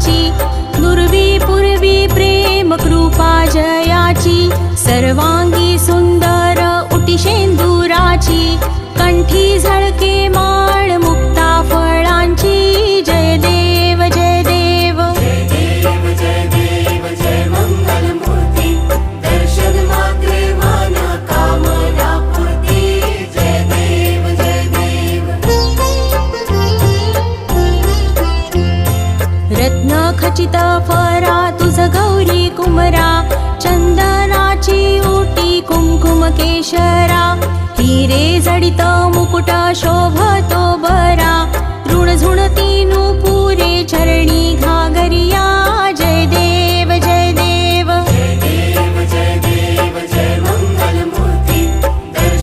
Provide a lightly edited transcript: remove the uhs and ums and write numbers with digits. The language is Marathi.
सुंदराची, नुरवी पूर्वी प्रेम कृपा जयाची, सर्वांगी सुंदर उटी शेंदुराची, कंठी झळके माळ मुक्ता फळांची, जय देव जय देव जय देव जय देव जय मंगल मूर्ती, दर्शन मात्रे मन कामना पूर्ती, जय देव जय देव। रत्न खचित फरा तुझ गौरी कुमरा, चंदनाची ओटी कुंकुम केशरा, हिरे जडित मुकुट शोभतो बरा, ऋण झुणती नुपुरे चरणी घागरिया,